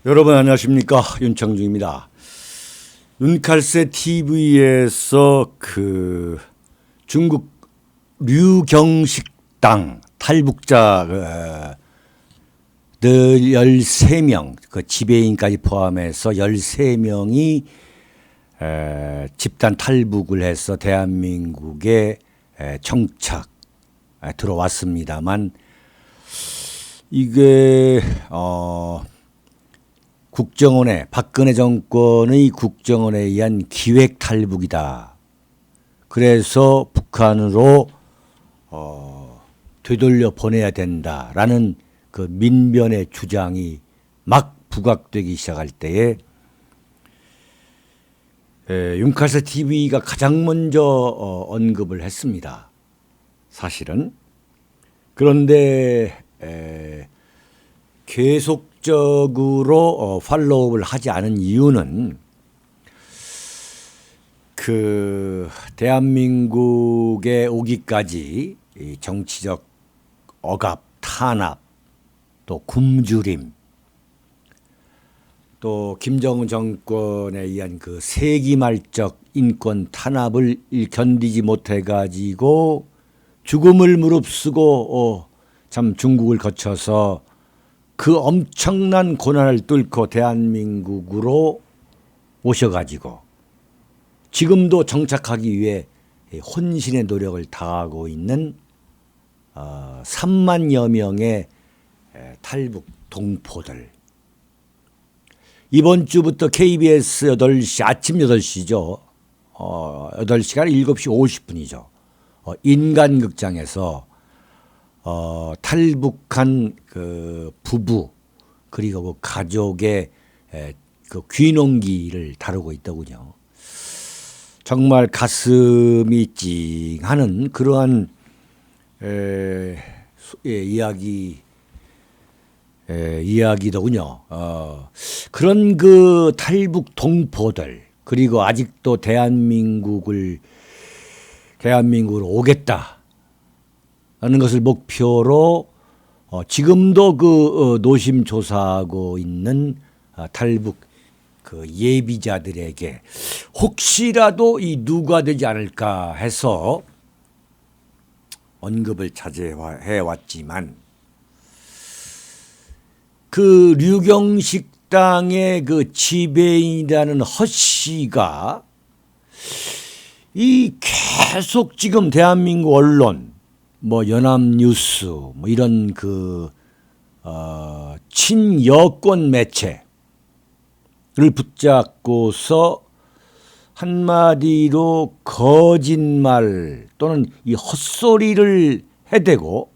여러분 안녕하십니까, 윤창중입니다. 눈칼새 TV에서 중국 류경식당 탈북자 13명, 지배인까지 포함해서 13명이 집단 탈북을 해서 대한민국에 정착 들어왔습니다만, 이게 국정원의, 박근혜 정권의 국정원에 의한 기획 탈북이다. 그래서 북한으로 되돌려 보내야 된다라는 그 민변의 주장이 막 부각되기 시작할 때에 윤칼새 TV가 가장 먼저 언급을 했습니다. 사실은. 그런데 계속적으로 팔로우를 하지 않은 이유는 대한민국에 오기까지 정치적 억압, 탄압, 또 굶주림, 또 김정은 정권에 의한 세기말적 인권 탄압을 견디지 못해 가지고 죽음을 무릅쓰고 참 중국을 거쳐서 그 엄청난 고난을 뚫고 대한민국으로 오셔가지고 지금도 정착하기 위해 혼신의 노력을 다하고 있는 3만여 명의 탈북 동포들. 이번 주부터 KBS 8시, 아침 8시죠. 8시가 7시 50분이죠. 인간극장에서 탈북한 부부 그리고 가족의 귀농기를 다루고 있더군요. 정말 가슴이 찡하는 그러한 이야기더군요. 그런 탈북 동포들, 그리고 아직도 대한민국으로 오겠다 하는 것을 목표로 지금도 노심초사하고 있는 탈북 예비자들에게 혹시라도 이 누가 되지 않을까 해서 언급을 자제해 왔지만, 류경식당의 지배인이라는 허 씨가 계속 지금 대한민국 언론, 연합뉴스, 이런 친여권 매체를 붙잡고서 한마디로 거짓말 또는 이 헛소리를 해대고,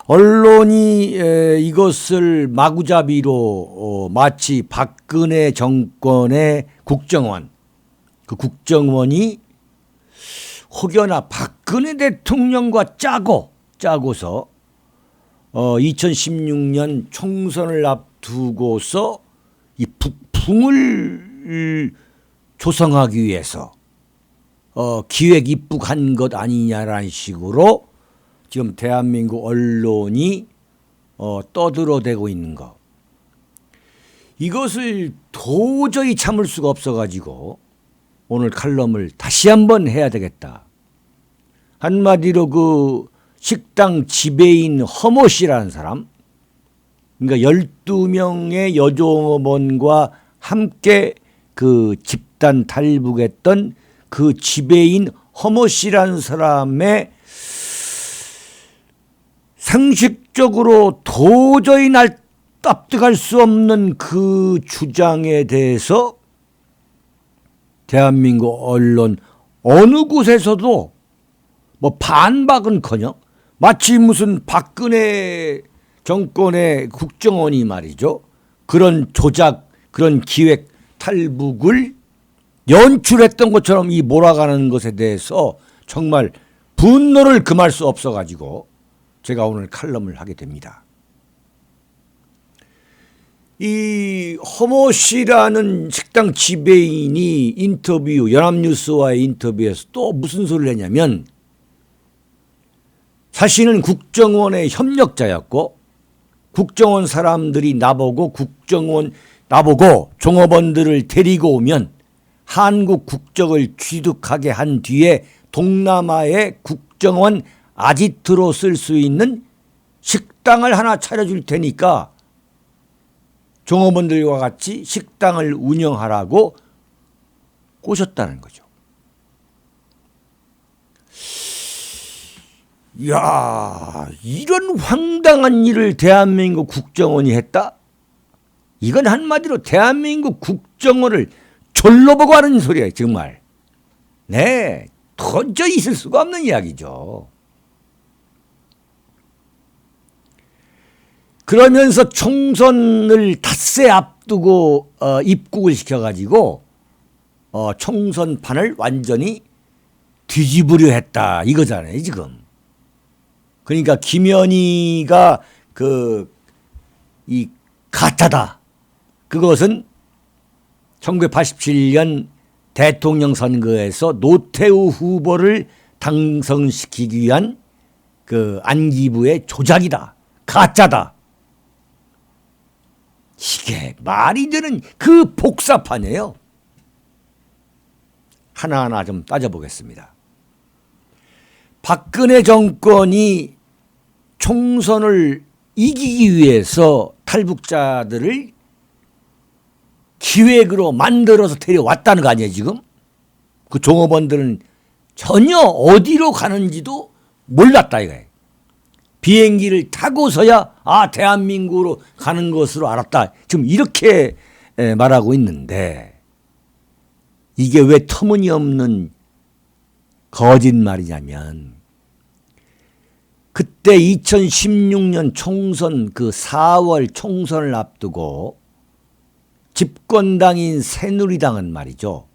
언론이 이것을 마구잡이로 마치 박근혜 정권의 국정원이 혹여나 박근혜 대통령과 짜고서 2016년 총선을 앞두고서 이 북풍을 조성하기 위해서 기획 입북한 것 아니냐라는 식으로 지금 대한민국 언론이 떠들어대고 있는 것. 이것을 도저히 참을 수가 없어가지고 오늘 칼럼을 다시 한번 해야 되겠다. 한마디로 식당 지배인 허모 씨라는 사람, 그러니까 12명의 여종업원과 함께 집단 탈북했던 지배인 허모 씨라는 사람의 상식적으로 도저히 납득할 수 없는 주장에 대해서 대한민국 언론 어느 곳에서도 반박은커녕 마치 무슨 박근혜 정권의 국정원이 말이죠, 그런 조작, 그런 기획 탈북을 연출했던 것처럼 몰아가는 것에 대해서 정말 분노를 금할 수 없어가지고 제가 오늘 칼럼을 하게 됩니다. 이 허모 씨라는 식당 지배인이 연합뉴스와의 인터뷰에서 또 무슨 소리를 했냐면, 자신은 국정원의 협력자였고 국정원 사람들이 나보고 종업원들을 데리고 오면 한국 국적을 취득하게 한 뒤에 동남아의 국정원 아지트로 쓸 수 있는 식당을 하나 차려줄 테니까 종업원들과 같이 식당을 운영하라고 꼬셨다는 거죠. 이야, 이런 황당한 일을 대한민국 국정원이 했다? 이건 한마디로 대한민국 국정원을 졸로 보고 하는 소리예요, 정말. 네, 도저히 있을 수가 없는 이야기죠. 그러면서 총선을 닷새 앞두고 입국을 시켜가지고 총선판을 완전히 뒤집으려 했다 이거잖아요, 지금. 그러니까 김현희가 이 가짜다. 그것은 1987년 대통령 선거에서 노태우 후보를 당선시키기 위한 그 안기부의 조작이다. 가짜다. 이게 말이 되는 그 복사판이에요. 하나하나 좀 따져보겠습니다. 박근혜 정권이 총선을 이기기 위해서 탈북자들을 기획으로 만들어서 데려왔다는 거 아니에요, 지금? 그 종업원들은 전혀 어디로 가는지도 몰랐다 이거예요. 비행기를 타고서야 대한민국으로 가는 것으로 알았다. 지금 이렇게 말하고 있는데 이게 왜 터무니없는 거짓말이냐면 그때 2016년 총선 그 4월 총선을 앞두고 집권당인 새누리당은 말이죠.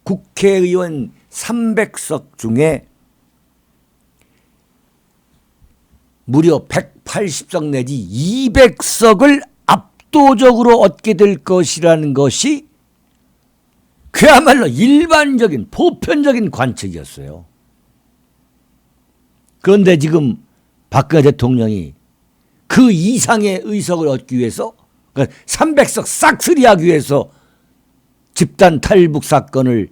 국회의원 300석 중에 무려 180석 내지 200석을 압도적으로 얻게 될 것이라는 것이 그야말로 일반적인 보편적인 관측이었어요. 그런데 지금 박근혜 대통령이 그 이상의 의석을 얻기 위해서 300석 싹쓸이하기 위해서 집단 탈북 사건을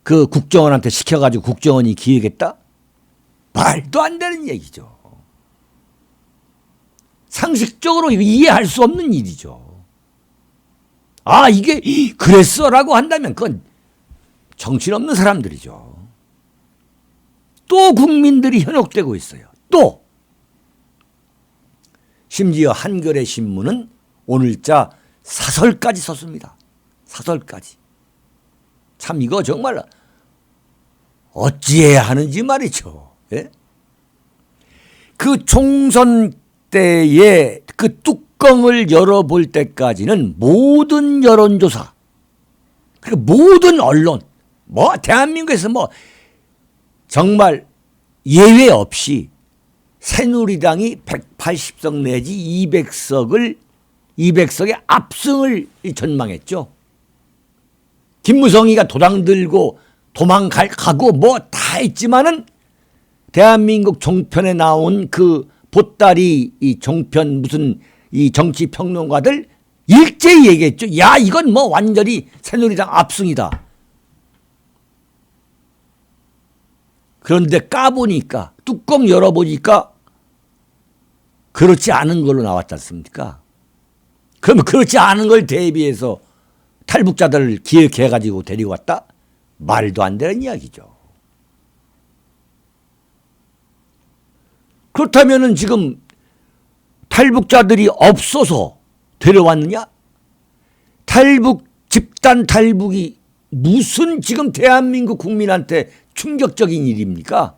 그 국정원한테 시켜가지고 국정원이 기획했다? 말도 안 되는 얘기죠. 상식적으로 이해할 수 없는 일이죠. 이게 그랬어라고 한다면 그건 정신없는 사람들이죠. 또 국민들이 현혹되고 있어요. 또 심지어 한겨레 신문은 오늘자 사설까지 썼습니다. 사설까지. 참 이거 정말 어찌해야 하는지 말이죠. 예? 그 총선 때에 그 뚜껑을 열어볼 때까지는 모든 여론조사, 그리고 모든 언론, 대한민국에서 정말 예외 없이 새누리당이 180석 내지 200석의 압승을 전망했죠. 김무성이가 도당 들고 도망가고 다 했지만은 대한민국 종편에 나온 그 보따리 이 종편 무슨 이 정치 평론가들 일제히 얘기했죠. 야, 이건 완전히 새누리당 압승이다. 그런데 까보니까 뚜껑 열어보니까 그렇지 않은 걸로 나왔지 않습니까? 그러면 그렇지 않은 걸 대비해서 탈북자들을 기획해가지고 데리고 왔다? 말도 안 되는 이야기죠. 그렇다면 지금 탈북자들이 없어서 데려왔느냐? 집단 탈북이 무슨 지금 대한민국 국민한테 충격적인 일입니까?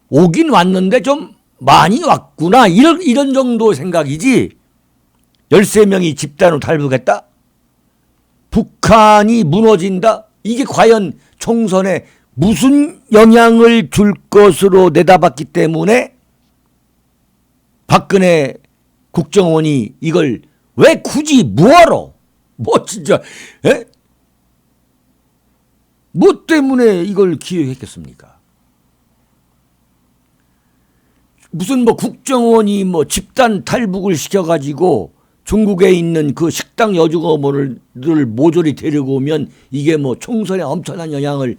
오긴 왔는데 좀 많이 왔구나. 이런 정도 생각이지. 13명이 집단으로 탈북했다? 북한이 무너진다? 이게 과연 총선에 무슨 영향을 줄 것으로 내다봤기 때문에 박근혜 국정원이 이걸 왜 굳이 뭐하러? 진짜, 에? 뭐 때문에 이걸 기획했겠습니까? 무슨 뭐 국정원이 뭐 집단 탈북을 시켜가지고 중국에 있는 그 식당 여직원을 모조리 데리고 오면 이게 뭐 총선에 엄청난 영향을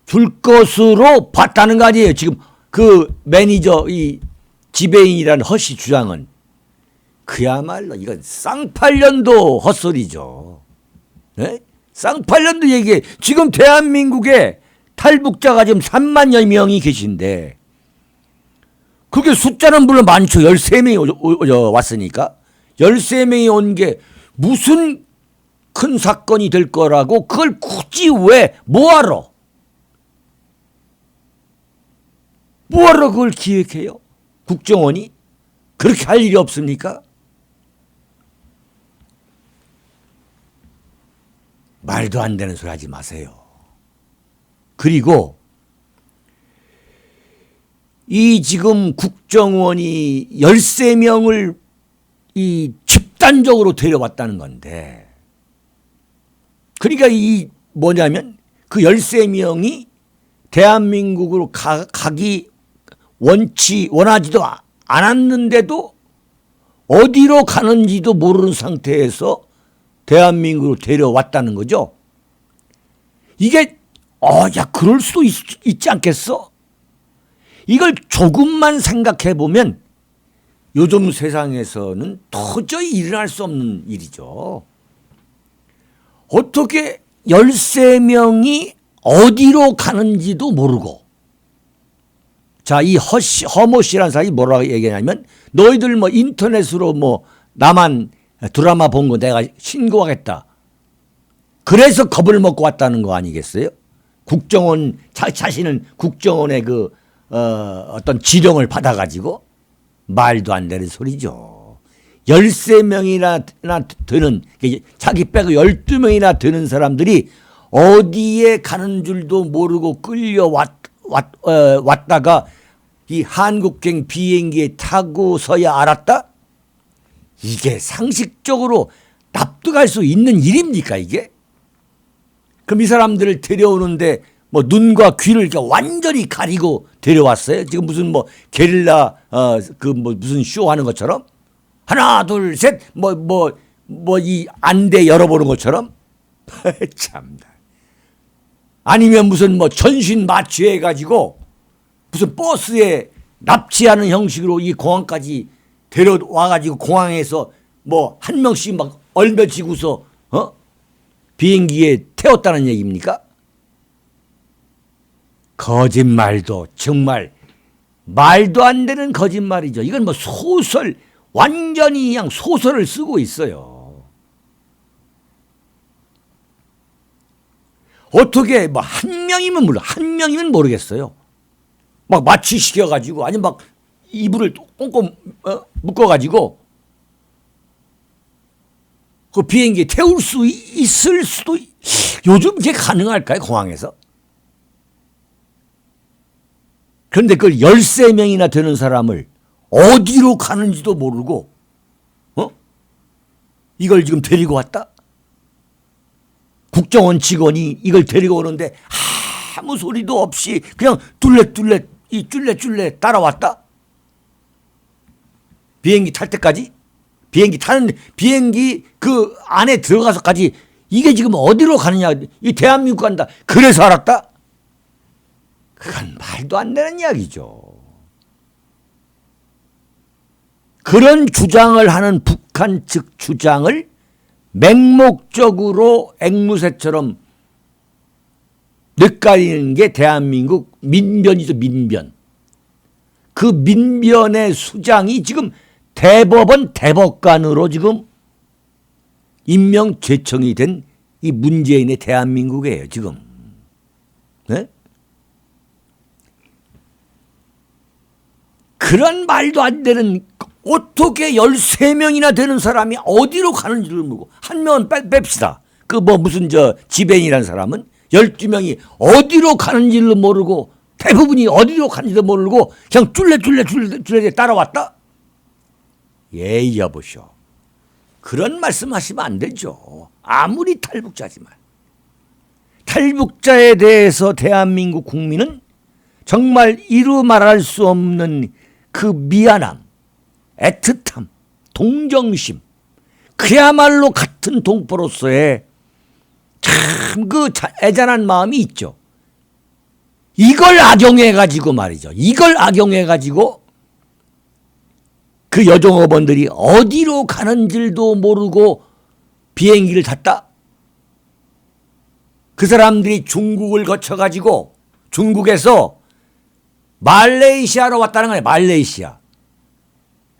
줄 것으로 봤다는 거 아니에요. 지금 그 매니저 이 지배인이라는 허씨 주장은 그야말로 이건 쌍팔년도 헛소리죠. 네? 쌍팔년도 얘기해. 지금 대한민국에 탈북자가 지금 3만여 명이 계신데 그게 숫자는 물론 많죠. 13명이 왔으니까. 13명이 온 게 무슨 큰 사건이 될 거라고 그걸 굳이 왜 뭐하러 그걸 기획해요? 국정원이? 그렇게 할 일이 없습니까? 말도 안 되는 소리 하지 마세요. 그리고 이 지금 국정원이 13명을 이 집단적으로 데려왔다는 건데 그러니까 이 뭐냐면 그 13명이 대한민국으로 가기 원하지도 않았는데도 어디로 가는지도 모르는 상태에서 대한민국으로 데려왔다는 거죠. 이게 야 그럴 수도 있지 않겠어? 이걸 조금만 생각해 보면 요즘 세상에서는 도저히 일어날 수 없는 일이죠. 어떻게 13명이 어디로 가는지도 모르고 자, 이 허모 씨라는 사람이 뭐라고 얘기하냐면 너희들 뭐 인터넷으로 뭐 나만 드라마 본 거 내가 신고하겠다. 그래서 겁을 먹고 왔다는 거 아니겠어요? 국정원 자신은 국정원의 그 어떤 지령을 받아가지고 말도 안 되는 소리죠. 13명이나 되는 자기 빼고 12명이나 되는 사람들이 어디에 가는 줄도 모르고 왔다가 이 한국행 비행기에 타고서야 알았다? 이게 상식적으로 납득할 수 있는 일입니까 이게? 그럼 이 사람들을 데려오는데 뭐 눈과 귀를 이렇게 완전히 가리고 데려왔어요? 지금 무슨 뭐 게릴라 그 뭐 무슨 쇼 하는 것처럼 하나 둘 셋 뭐 이 안대 열어보는 것처럼 참나. 아니면 무슨 뭐 전신 마취해 가지고 무슨 버스에 납치하는 형식으로 이 공항까지 데려와 가지고 공항에서 뭐 한 명씩 막 얼며지고서 비행기에 태웠다는 얘기입니까? 거짓말도 정말 말도 안 되는 거짓말이죠. 이건 뭐 소설 완전히 그냥 소설을 쓰고 있어요. 어떻게 뭐 한 명이면 모르겠어요. 막 마취시켜 가지고 아니면 막 이불을 꽁꽁 묶어 가지고 그 비행기에 태울 수 있을 수도 요즘 이게 가능할까요? 공항에서? 그런데 그걸 13명이나 되는 사람을 어디로 가는지도 모르고 이걸 지금 데리고 왔다? 국정원 직원이 이걸 데리고 오는데 아무 소리도 없이 그냥 뚫레뚫레 따라왔다? 비행기 탈 때까지? 비행기 그 안에 들어가서까지 이게 지금 어디로 가느냐? 이 대한민국 간다. 그래서 알았다? 그건 말도 안 되는 이야기죠. 그런 주장을 하는 북한 측 주장을 맹목적으로 앵무새처럼 늑가리는 게 대한민국 민변이죠. 민변. 그 민변의 수장이 지금 대법원 대법관으로 지금 임명 제청이 된 이 문재인의 대한민국이에요. 지금. 네? 그런 말도 안 되는 어떻게 13명이나 되는 사람이 어디로 가는지를 모르고 한 명은 뺍시다. 그 뭐 무슨 지배인이라는 사람은 12명이 어디로 가는지를 모르고 대부분이 어디로 가는지도 모르고 그냥 쫄래 따라왔다? 예, 여보쇼. 그런 말씀하시면 안 되죠. 아무리 탈북자지만. 탈북자에 대해서 대한민국 국민은 정말 이루 말할 수 없는 그 미안함, 애틋함, 동정심, 그야말로 같은 동포로서의 참 그 애잔한 마음이 있죠. 이걸 악용해가지고 말이죠. 이걸 악용해가지고 그 여종업원들이 어디로 가는 줄도 모르고 비행기를 탔다. 그 사람들이 중국을 거쳐가지고 중국에서 말레이시아로 왔다는 거예요. 말레이시아.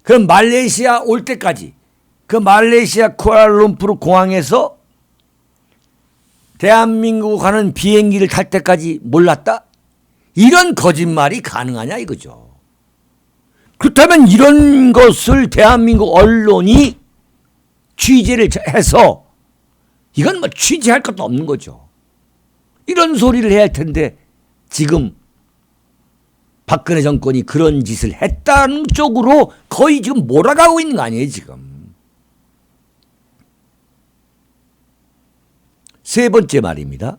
그럼 말레이시아 올 때까지 그 말레이시아 쿠알라룸푸르 공항에서 대한민국 가는 비행기를 탈 때까지 몰랐다? 이런 거짓말이 가능하냐 이거죠. 그렇다면 이런 것을 대한민국 언론이 취재를 해서 이건 뭐 취재할 것도 없는 거죠. 이런 소리를 해야 할 텐데 지금 박근혜 정권이 그런 짓을 했다는 쪽으로 거의 지금 몰아가고 있는 거 아니에요 지금. 세 번째 말입니다.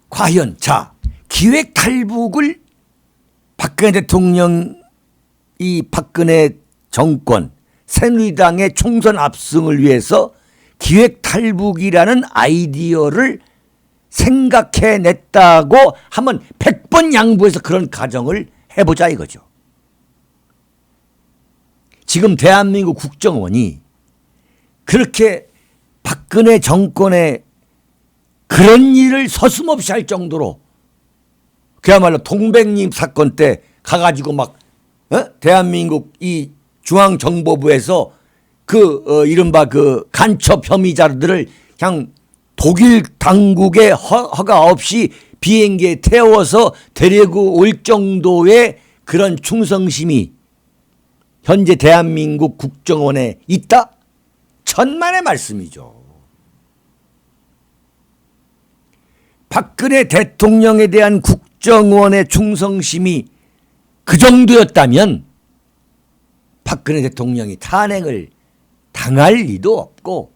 과연 기획 탈북을 박근혜 대통령이 박근혜 정권 새누리당의 총선 압승을 위해서 기획 탈북이라는 아이디어를 생각해냈다고 한번 100번 양보해서 그런 가정을 해보자 이거죠. 지금 대한민국 국정원이 그렇게 박근혜 정권의 그런 일을 서슴없이 할 정도로 그야말로 동백님 사건 때 가가지고 막 대한민국 이 중앙정보부에서 이른바 그 간첩 혐의자들을 그냥 독일 당국의 허가 없이 비행기에 태워서 데리고 올 정도의 그런 충성심이 현재 대한민국 국정원에 있다? 천만의 말씀이죠. 박근혜 대통령에 대한 국정원의 충성심이 그 정도였다면 박근혜 대통령이 탄핵을 당할 리도 없고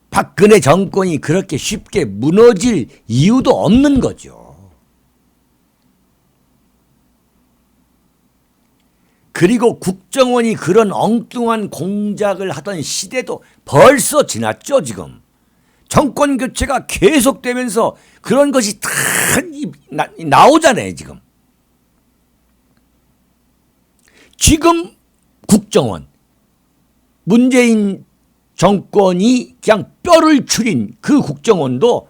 박근혜 정권이 그렇게 쉽게 무너질 이유도 없는 거죠. 그리고 국정원이 그런 엉뚱한 공작을 하던 시대도 벌써 지났죠 지금. 정권 교체가 계속되면서 그런 것이 다 나오잖아요 지금. 지금 국정원 문재인 정권이 그냥 뼈를 추린 그 국정원도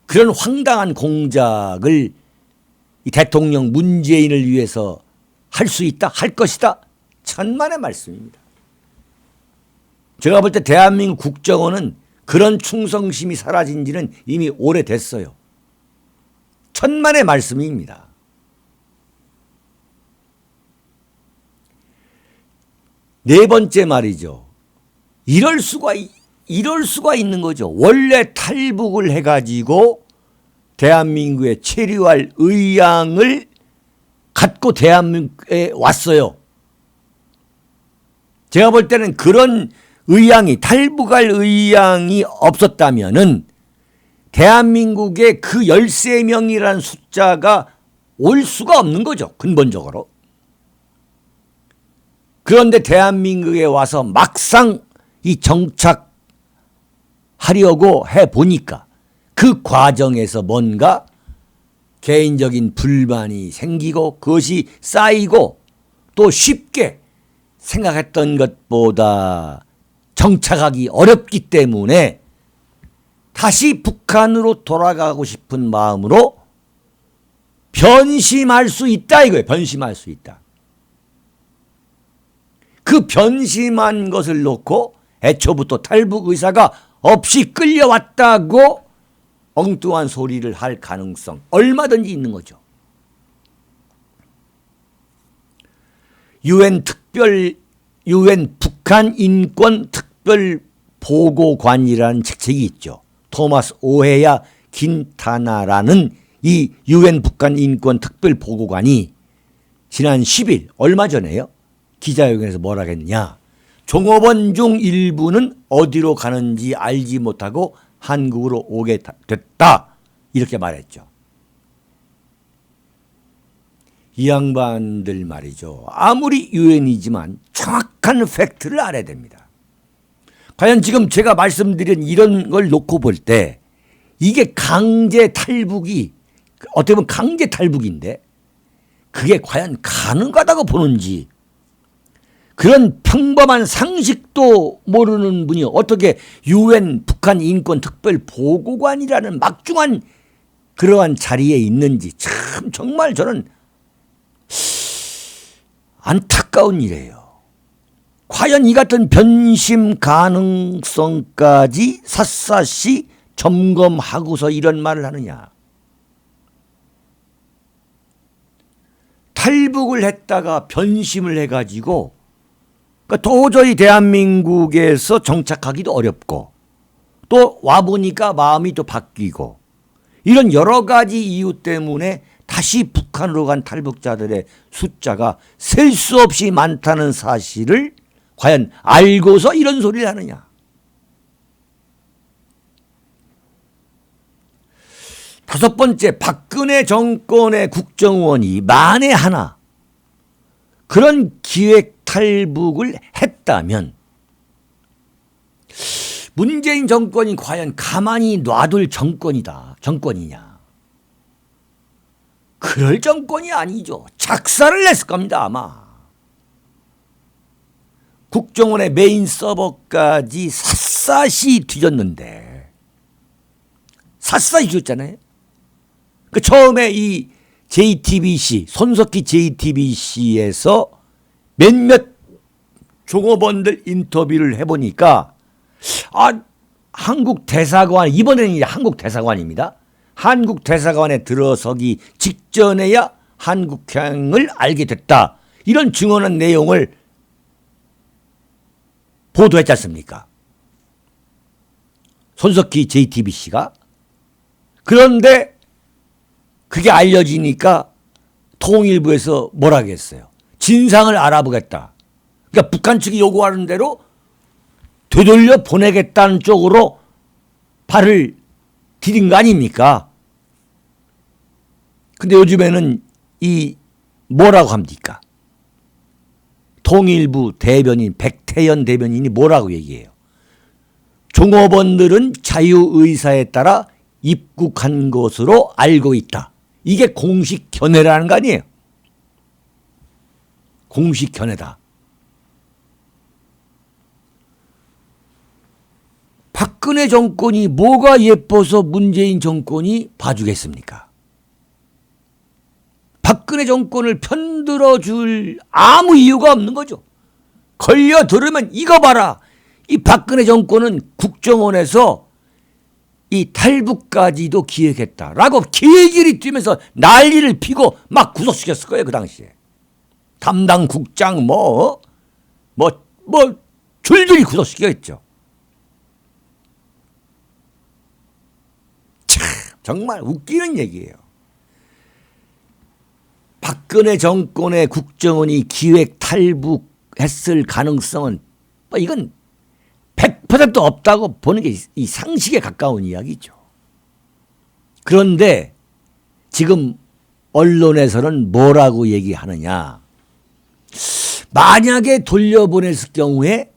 그런 황당한 공작을 이 대통령 문재인을 위해서 할 수 있다, 할 것이다. 천만의 말씀입니다. 제가 볼 때 대한민국 국정원은 그런 충성심이 사라진 지는 이미 오래됐어요. 천만의 말씀입니다. 네 번째 말이죠. 이럴 수가 있는 거죠. 원래 탈북을 해가지고 대한민국에 체류할 의향을 갖고 대한민국에 왔어요. 제가 볼 때는 그런 의향이 탈북할 의향이 없었다면은 대한민국에 그 13명이라는 숫자가 올 수가 없는 거죠. 근본적으로. 그런데 대한민국에 와서 막상 이 정착하려고 해보니까 그 과정에서 뭔가 개인적인 불만이 생기고 그것이 쌓이고 또 쉽게 생각했던 것보다 정착하기 어렵기 때문에 다시 북한으로 돌아가고 싶은 마음으로 변심할 수 있다 이거예요. 변심할 수 있다. 그 변심한 것을 놓고 애초부터 탈북 의사가 없이 끌려왔다고 엉뚱한 소리를 할 가능성 얼마든지 있는 거죠. 유엔 북한 인권 특별 보고관이라는 책이 있죠. 토마스 오헤야 긴타나라는 이 유엔 북한 인권 특별 보고관이 지난 10일 얼마 전에요. 기자회견에서 뭐라 했느냐. 종업원 중 일부는 어디로 가는지 알지 못하고 한국으로 오게 됐다. 이렇게 말했죠. 이 양반들 말이죠. 아무리 유엔이지만 정확한 팩트를 알아야 됩니다. 과연 지금 제가 말씀드린 이런 걸 놓고 볼 때 이게 강제 탈북이 어떻게 보면 강제 탈북인데 그게 과연 가능하다고 보는지 그런 평범한 상식도 모르는 분이 어떻게 유엔 북한 인권 특별 보고관이라는 막중한 그러한 자리에 있는지 참 정말 저는 안타까운 일이에요. 과연 이 같은 변심 가능성까지 샅샅이 점검하고서 이런 말을 하느냐. 탈북을 했다가 변심을 해가지고 그러니까 도저히 대한민국에서 정착하기도 어렵고 또 와보니까 마음이 또 바뀌고 이런 여러 가지 이유 때문에 다시 북한으로 간 탈북자들의 숫자가 셀 수 없이 많다는 사실을 과연 알고서 이런 소리를 하느냐. 다섯 번째, 박근혜 정권의 국정원이 만에 하나 그런 기획 탈북을 했다면 문재인 정권이 과연 가만히 놔둘 정권이냐. 그럴 정권이 아니죠. 작사를 했을 겁니다 아마. 국정원의 메인 서버까지 샅샅이 뒤졌는데 샅샅이 뒤졌잖아요. 그 처음에 이 JTBC 손석희 JTBC에서 몇몇 종업원들 인터뷰를 해보니까 한국 대사관 이번에는 한국 대사관입니다. 한국 대사관에 들어서기 직전에야 한국향을 알게 됐다. 이런 증언한 내용을 보도했지 않습니까? 손석희 JTBC가. 그런데 그게 알려지니까 통일부에서 뭐라 하겠어요? 진상을 알아보겠다. 그러니까 북한 측이 요구하는 대로 되돌려 보내겠다는 쪽으로 발을 디딘 거 아닙니까? 근데 요즘에는 이 뭐라고 합니까? 통일부 대변인 백태현 대변인이 뭐라고 얘기해요? 종업원들은 자유의사에 따라 입국한 것으로 알고 있다. 이게 공식 견해라는 거 아니에요? 공식 견해다. 박근혜 정권이 뭐가 예뻐서 문재인 정권이 봐주겠습니까? 박근혜 정권을 편들어 줄 아무 이유가 없는 거죠. 걸려들으면 이거 봐라. 이 박근혜 정권은 국정원에서 이 탈북까지도 기획했다라고 길길이 뛰면서 난리를 피고 막 구속시켰을 거예요. 그 당시에. 담당 국장 줄줄이 구속시켰죠. 참 정말 웃기는 얘기예요. 박근혜 정권의 국정원이 기획 탈북했을 가능성은 이건 100% 없다고 보는 게 이 상식에 가까운 이야기죠. 그런데 지금 언론에서는 뭐라고 얘기하느냐. 만약에 돌려보냈을 경우에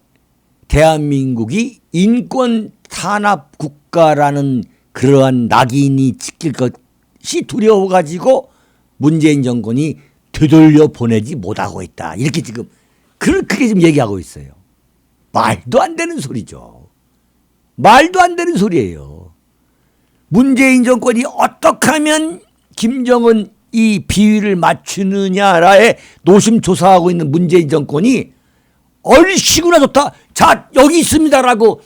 대한민국이 인권 탄압 국가라는 그러한 낙인이 찍힐 것이 두려워가지고 문재인 정권이 되돌려 보내지 못하고 있다. 이렇게 지금 그렇게 지금 얘기하고 있어요. 말도 안 되는 소리죠. 말도 안 되는 소리예요. 문재인 정권이 어떻게 하면 김정은 이 비위를 맞추느냐라에 노심초사하고 있는 문재인 정권이 얼씨구나 좋다. 자 여기 있습니다라고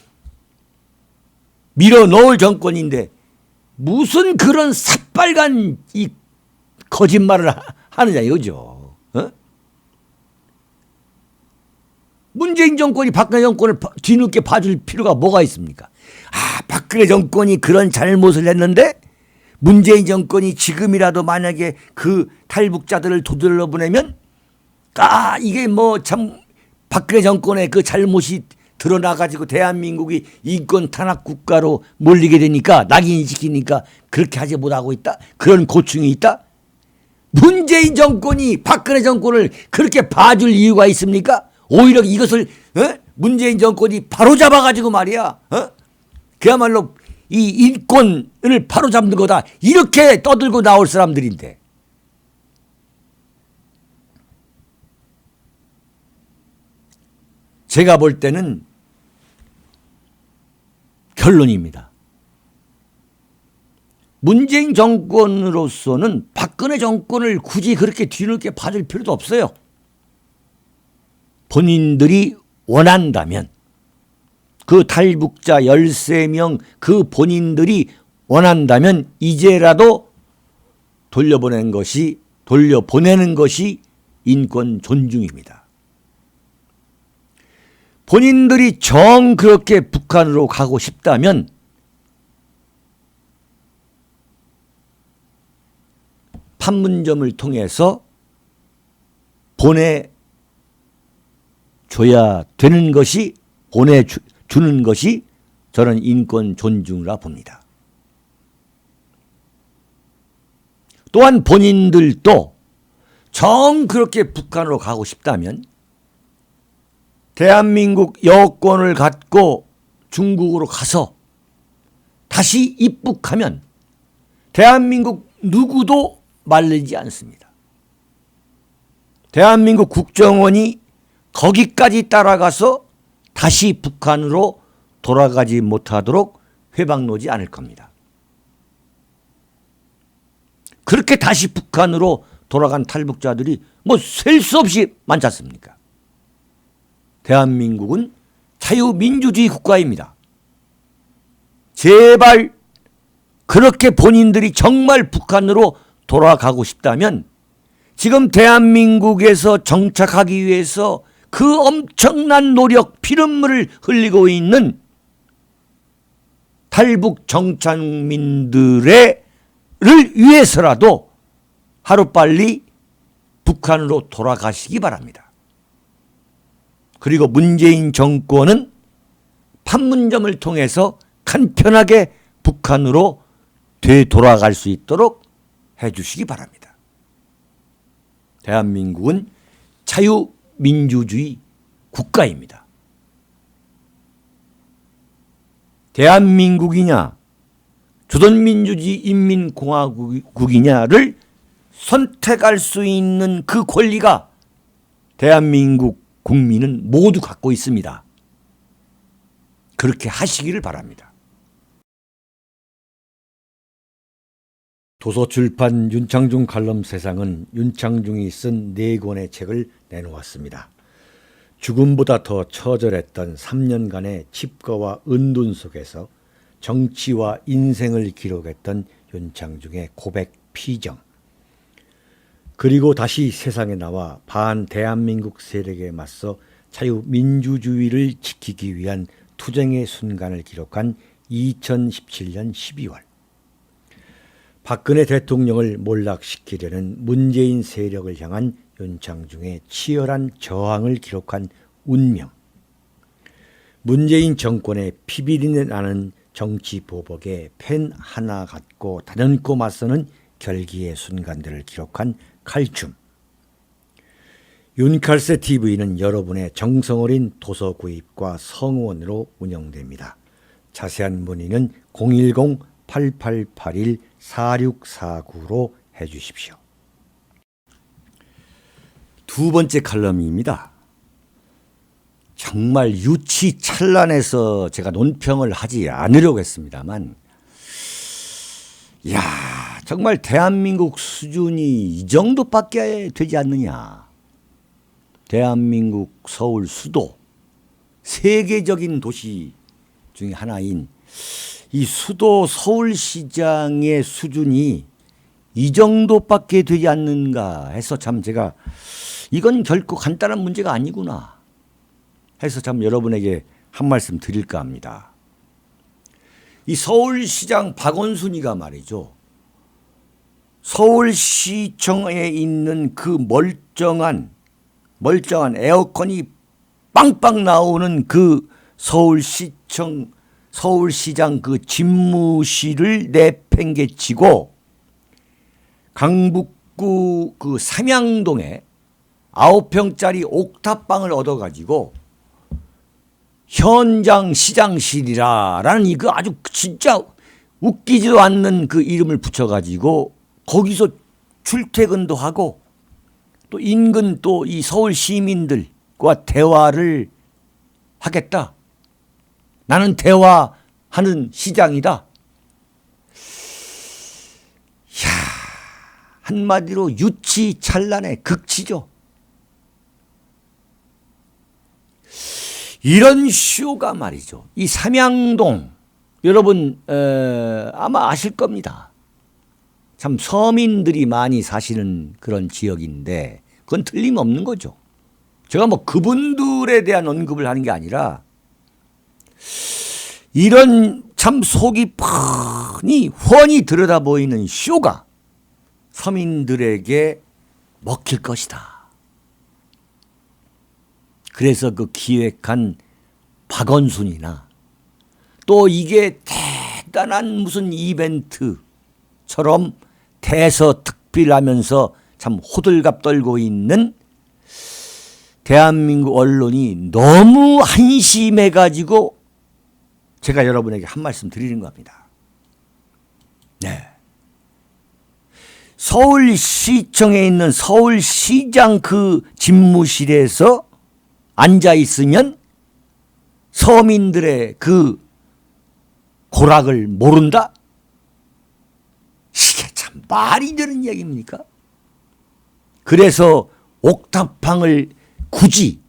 밀어넣을 정권인데 무슨 그런 새빨간 이 거짓말을 하느냐 이거죠. 어? 문재인 정권이 박근혜 정권을 뒤늦게 봐줄 필요가 뭐가 있습니까? 박근혜 정권이 그런 잘못을 했는데 문재인 정권이 지금이라도 만약에 그 탈북자들을 되돌려 보내면 이게 참 박근혜 정권의 그 잘못이 드러나가지고 대한민국이 인권 탄압 국가로 몰리게 되니까 낙인이 찍히니까 그렇게 하지 못하고 있다. 그런 고충이 있다. 문재인 정권이 박근혜 정권을 그렇게 봐줄 이유가 있습니까? 오히려 이것을 문재인 정권이 바로잡아가지고 말이야. 그야말로 이 인권을 바로잡는 거다. 이렇게 떠들고 나올 사람들인데. 제가 볼 때는 결론입니다. 문재인 정권으로서는 박근혜 정권을 굳이 그렇게 뒤늦게 봐줄 필요도 없어요. 본인들이 원한다면 그 탈북자 13명 그 본인들이 원한다면 이제라도 돌려보내는 것이 인권 존중입니다. 본인들이 정 그렇게 북한으로 가고 싶다면 판문점을 통해서 보내줘야 되는 것이 보내주는 것이 저는 인권 존중이라 봅니다. 또한 본인들도 정 그렇게 북한으로 가고 싶다면 대한민국 여권을 갖고 중국으로 가서 다시 입국하면 대한민국 누구도 말리지 않습니다. 대한민국 국정원이 거기까지 따라가서 다시 북한으로 돌아가지 못하도록 회방 놓지 않을 겁니다. 그렇게 다시 북한으로 돌아간 탈북자들이 뭐 셀 수 없이 많지 않습니까? 대한민국은 자유민주주의 국가입니다. 제발 그렇게 본인들이 정말 북한으로 돌아가고 싶다면 지금 대한민국에서 정착하기 위해서 그 엄청난 노력, 피눈물을 흘리고 있는 탈북 정착민들을 위해서라도 하루빨리 북한으로 돌아가시기 바랍니다. 그리고 문재인 정권은 판문점을 통해서 간편하게 북한으로 되돌아갈 수 있도록 해주시기 바랍니다. 대한민국은 자유민주주의 국가입니다. 대한민국이냐 조선민주주의 인민공화국이냐를 선택할 수 있는 그 권리가 대한민국 국민은 모두 갖고 있습니다. 그렇게 하시기를 바랍니다. 도서출판 윤창중 칼럼 세상은 윤창중이 쓴 4권의 책을 내놓았습니다. 죽음보다 더 처절했던 3년간의 칩거와 은둔 속에서 정치와 인생을 기록했던 윤창중의 고백 피정, 그리고 다시 세상에 나와 반대한민국 세력에 맞서 자유민주주의를 지키기 위한 투쟁의 순간을 기록한 2017년 12월, 박근혜 대통령을 몰락시키려는 문재인 세력을 향한 윤창중의 치열한 저항을 기록한 운명, 문재인 정권의 피비린내 나는 정치 보복에 펜 하나 갖고 단연코 맞서는 결기의 순간들을 기록한 칼춤. 윤칼세 TV는 여러분의 정성 어린 도서 구입과 성원으로 운영됩니다. 자세한 문의는 010-8881-4649로 해주십시오. 두 번째 칼럼입니다. 정말 유치찬란해서 제가 논평을 하지 않으려고 했습니다만, 정말 대한민국 수준이 이 정도밖에 되지 않느냐. 대한민국 서울 수도, 세계적인 도시 중에 하나인 이 수도 서울시장의 수준이 이 정도밖에 되지 않는가 해서 참 제가 이건 결코 간단한 문제가 아니구나 해서 참 여러분에게 한 말씀 드릴까 합니다. 이 서울시장 박원순이가 말이죠. 서울시청에 있는 그 멀쩡한 에어컨이 빵빵 나오는 그 서울시장 그 집무실을 내팽개치고 강북 북구 그 삼양동에 9평짜리 옥탑방을 얻어가지고 현장 시장실이라는 이거 아주 진짜 웃기지도 않는 그 이름을 붙여가지고 거기서 출퇴근도 하고 또 인근 또 이 서울 시민들과 대화를 하겠다. 나는 대화하는 시장이다. 야, 한마디로 유치찬란의 극치죠. 이런 쇼가 말이죠. 이 삼양동 여러분 아마 아실 겁니다. 참 서민들이 많이 사시는 그런 지역인데 그건 틀림없는 거죠. 제가 뭐 그분들에 대한 언급을 하는 게 아니라 이런 참 속이 훤히 들여다 보이는 쇼가 서민들에게 먹힐 것이다. 그래서 그 기획한 박원순이나 또 이게 대단한 무슨 이벤트처럼 대서특필하면서 참 호들갑 떨고 있는 대한민국 언론이 너무 한심해가지고 제가 여러분에게 한 말씀 드리는 겁니다. 네. 서울시청에 있는 서울시장 그 집무실에서 앉아 있으면 서민들의 그 고락을 모른다? 이게 참 말이 되는 얘기입니까? 그래서 옥탑방을 굳이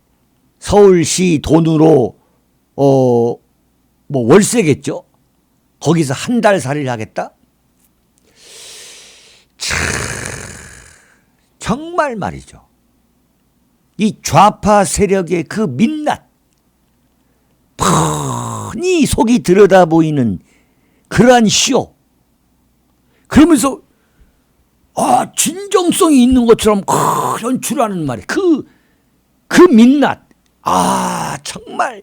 서울시 돈으로 뭐 월세겠죠? 거기서 한 달 살이를 하겠다? 참 정말 말이죠. 이 좌파 세력의 그 민낯, 뻔히 속이 들여다 보이는 그러한 쇼. 그러면서 진정성이 있는 것처럼 연출하는 말이 그 민낯. 정말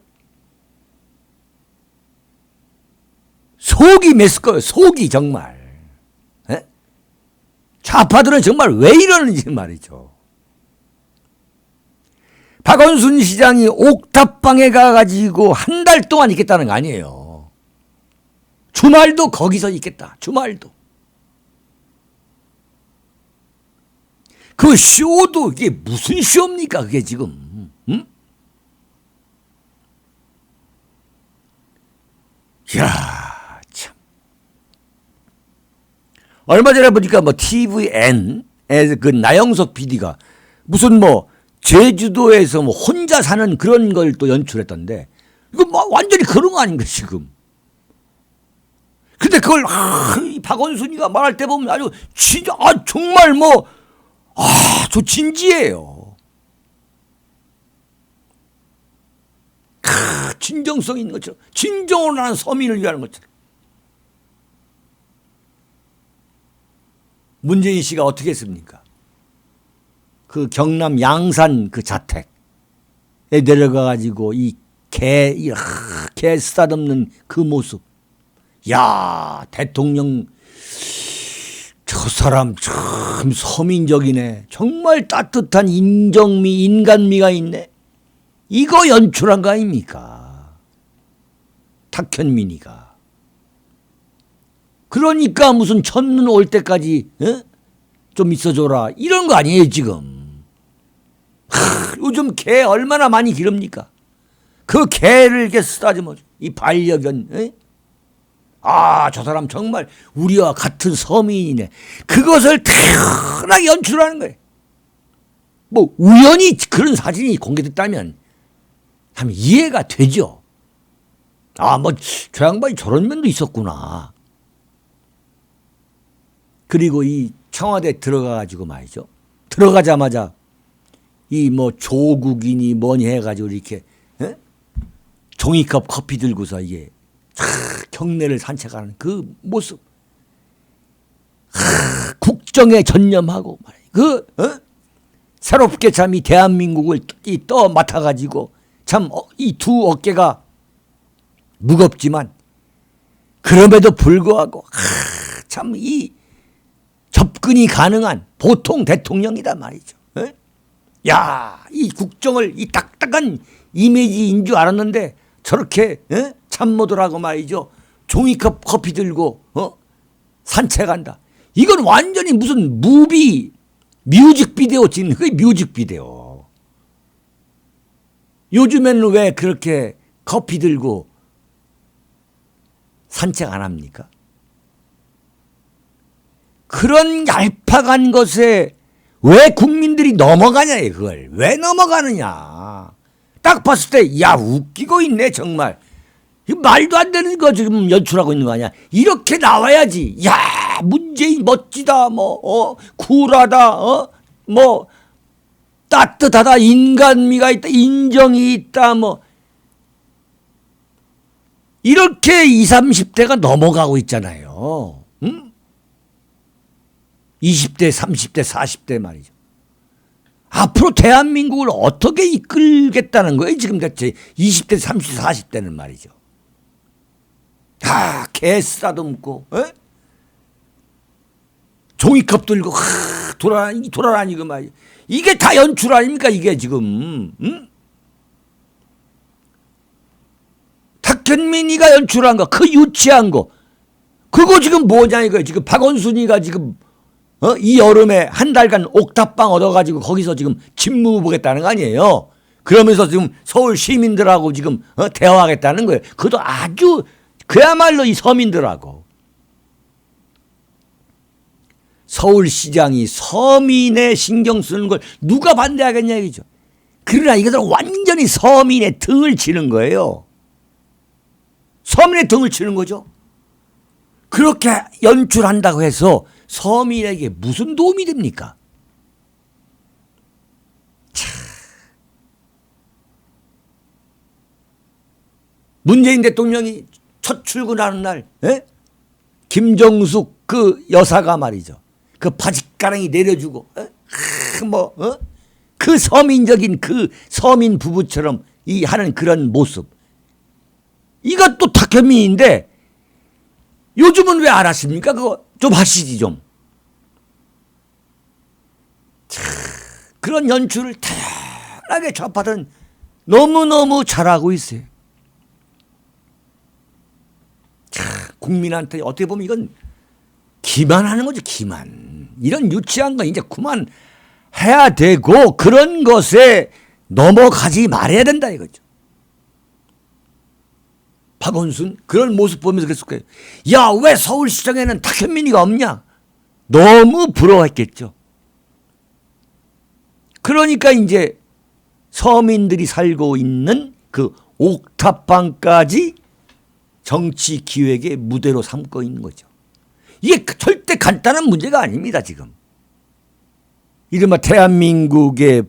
속이 맸을 거예요. 속이 정말. 에? 좌파들은 정말 왜 이러는지 말이죠. 박원순 시장이 옥탑방에 가가지고 한 달 동안 있겠다는 거 아니에요. 주말도 거기서 있겠다. 주말도. 그 쇼도 이게 무슨 쇼입니까? 그게 지금. 응? 이야, 참. 얼마 전에 보니까 뭐 TVN에 그 나영석 PD가 무슨 뭐 제주도에서 뭐 혼자 사는 그런 걸 또 연출했던데 이거 뭐 완전히 그런 거 아닌가 지금. 근데 그걸 이 박원순이가 말할 때 보면 아주 진짜 정말 뭐 저 진지해요. 진정성 있는 것처럼 진정으로 나는 서민을 위하는 것처럼. 문재인 씨가 어떻게 했습니까? 그 경남 양산 그 자택에 내려가 가지고 이 개 쓰다듬는 그 모습. 야, 대통령 저 사람 참 서민적이네. 정말 따뜻한 인정미, 인간미가 있네. 이거 연출한 거 아닙니까? 탁현민이가. 그러니까 무슨 첫눈 올 때까지 좀 있어줘라. 이런 거 아니에요 지금. 요즘 개 얼마나 많이 기릅니까? 그 개를 이렇게 쓰다듬어. 이 반려견. 저 사람 정말 우리와 같은 서민이네. 그것을 태연하게 연출하는 거예요. 뭐 우연히 그런 사진이 공개됐다면 참 이해가 되죠. 뭐 저 양반이 저런 면도 있었구나. 그리고 이 청와대 들어가가지고 말이죠. 들어가자마자 이 뭐 조국이니 뭐니 해가지고 이렇게 종이컵 커피 들고서 이게 경내를 산책하는 그 모습. 국정에 전념하고 새롭게 참 이 대한민국을 떠 맡아가지고 참 이 두 어깨가 무겁지만 그럼에도 불구하고 참 이 접근이 가능한 보통 대통령이다 말이죠. 에? 야, 이 국정을 이 딱딱한 이미지인 줄 알았는데 저렇게 참모들하고 말이죠. 종이컵 커피 들고 산책한다. 이건 완전히 무슨 뮤직비디오 찍는 거예요. 뮤직비디오. 요즘에는 왜 그렇게 커피 들고 산책 안 합니까? 그런 얄팍한 것에 왜 국민들이 넘어가냐, 그걸. 왜 넘어가느냐. 딱 봤을 때, 야, 웃기고 있네, 정말. 말도 안 되는 거 지금 연출하고 있는 거 아니야. 이렇게 나와야지. 야, 문재인 멋지다, 쿨하다, 따뜻하다, 인간미가 있다, 인정이 있다, 이렇게 20, 30대가 넘어가고 있잖아요. 응? 20대, 30대, 40대 말이죠. 앞으로 대한민국을 어떻게 이끌겠다는 거예요? 지금 대체 20대, 30대, 40대는 말이죠. 개쓰다듬고 종이컵 들고 돌아다니고 말이죠. 이게 다 연출 아닙니까? 이게 지금. 응? 탁현민이가 연출한 거, 그 유치한 거, 그거 지금 뭐냐 이거예요. 지금 박원순이가 지금 이 여름에 한 달간 옥탑방 얻어가지고 거기서 지금 집무 보겠다는 거 아니에요. 그러면서 지금 서울 시민들하고 지금 대화하겠다는 거예요. 그것도 아주 그야말로 이 서민들하고. 서울시장이 서민의 신경 쓰는 걸 누가 반대하겠냐 이거죠. 그러나 이것은 완전히 서민의 등을 치는 거예요. 서민의 등을 치는 거죠. 그렇게 연출한다고 해서 서민에게 무슨 도움이 됩니까? 문재인 대통령이 첫 출근하는 날, 김정숙 그 여사가 말이죠. 그 바짓가랑이 내려주고, 그 서민적인 그 서민 부부처럼 이 하는 그런 모습. 이것도 탁현민인데 요즘은 왜 안 하십니까? 그거 좀 하시지 좀. 그런 연출을 다양하게 좌파들은 너무너무 잘하고 있어요. 국민한테 어떻게 보면 이건 기만하는 거죠. 기만. 이런 유치한 거 이제 그만해야 되고 그런 것에 넘어가지 말아야 된다 이거죠. 박원순 그런 모습 보면서 그랬을 거예요. 야, 왜 서울시장에는 탁현민이가 없냐? 너무 부러워했겠죠. 그러니까 이제 서민들이 살고 있는 그 옥탑방까지 정치 기획의 무대로 삼고 있는 거죠. 이게 절대 간단한 문제가 아닙니다, 지금. 이른바 대한민국에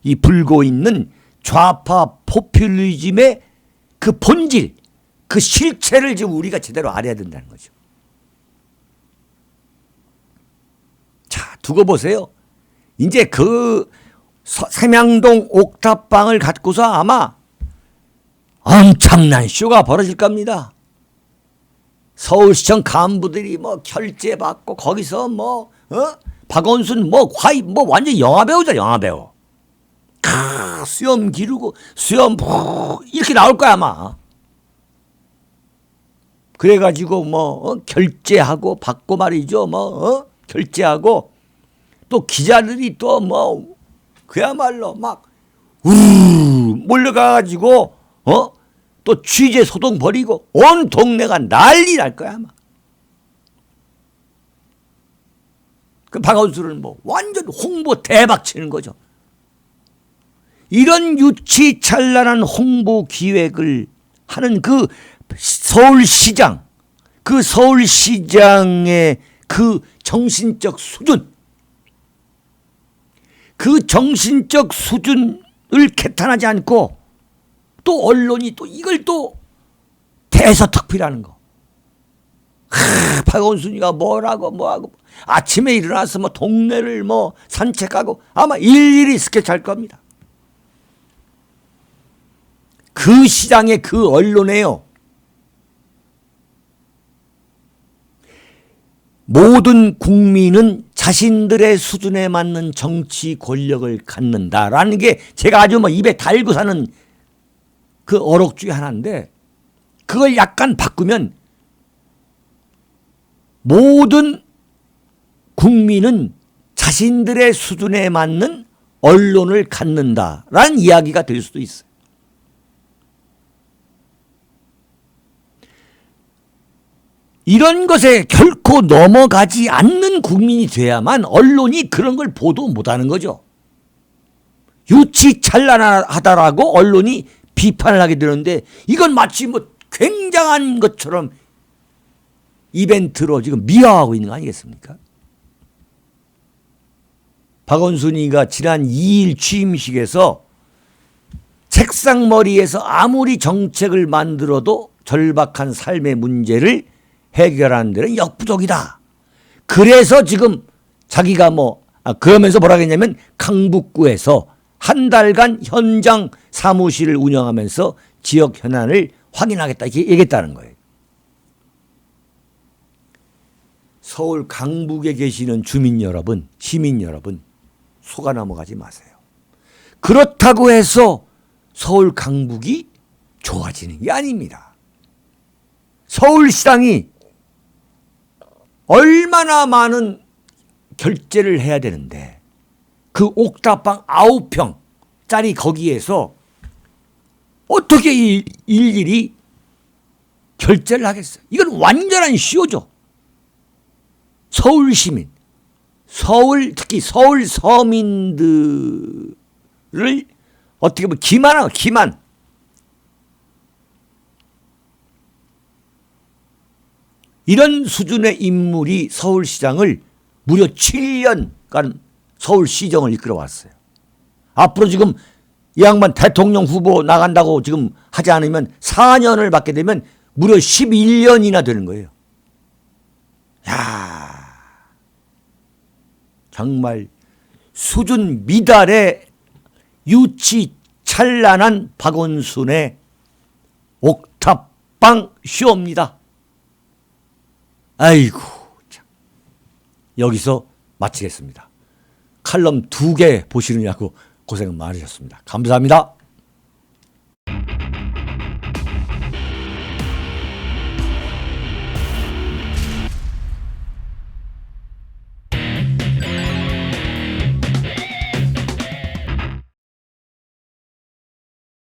이 불고 있는 좌파 포퓰리즘의 그 본질, 그 실체를 지금 우리가 제대로 알아야 된다는 거죠. 자, 두고 보세요. 이제 그 삼양동 옥탑방을 갖고서 아마 엄청난 쇼가 벌어질 겁니다. 서울시청 간부들이 결제받고 거기서 박원순 완전 영화배우죠, 영화배우. 수염 기르고 수염 이렇게 나올 거야 아마. 그래가지고 결제하고 받고 말이죠. 결제하고 또 기자들이 또 그야말로 막 몰려가가지고 또 취재 소동 벌이고 온 동네가 난리 날 거야 아마. 그 박원순은 완전 홍보 대박 치는 거죠. 이런 유치찬란한 홍보 기획을 하는 그 서울시장, 그 서울시장의 그 정신적 수준, 그 정신적 수준을 개탄하지 않고 또 언론이 또 이걸 또 대서특필하는 거. 박원순이가 뭐하고 아침에 일어나서 동네를 산책하고 아마 일일이 스케치할 겁니다. 그 시장의 그 언론에요. 모든 국민은 자신들의 수준에 맞는 정치 권력을 갖는다라는 게 제가 아주 뭐 입에 달고 사는 그 어록 중에 하나인데, 그걸 약간 바꾸면 모든 국민은 자신들의 수준에 맞는 언론을 갖는다라는 이야기가 될 수도 있어요. 이런 것에 결코 넘어가지 않는 국민이 돼야만 언론이 그런 걸 보도 못하는 거죠. 유치찬란하다라고 언론이 비판을 하게 되는데, 이건 마치 뭐 굉장한 것처럼 이벤트로 지금 미화하고 있는 거 아니겠습니까? 박원순이가 지난 2일 취임식에서 책상머리에서 아무리 정책을 만들어도 절박한 삶의 문제를 해결하는 데는 역부족이다. 그래서 지금 자기가 그러면서 뭐라 했냐면, 강북구에서 한 달간 현장 사무실을 운영하면서 지역 현안을 확인하겠다 이렇게 얘기했다는 거예요. 서울 강북에 계시는 주민 여러분, 시민 여러분, 속아 넘어가지 마세요. 그렇다고 해서 서울 강북이 좋아지는 게 아닙니다. 서울시당이 얼마나 많은 결제를 해야 되는데, 그 옥탑방 9평짜리 거기에서 어떻게 일일이 결제를 하겠어요? 이건 완전한 쇼죠. 서울 시민, 특히 서울 서민들을 어떻게 보면 기만하고 기만. 이런 수준의 인물이 서울시장을 무려 7년간 서울시정을 이끌어왔어요. 앞으로 지금 이 양반 대통령 후보 나간다고 지금 하지 않으면 4년을 받게 되면 무려 11년이나 되는 거예요. 야, 정말 수준 미달의 유치찬란한 박원순의 옥탑방 쇼입니다. 아이고, 참. 여기서 마치겠습니다. 칼럼 2개 보시느냐고 고생 많으셨습니다. 감사합니다.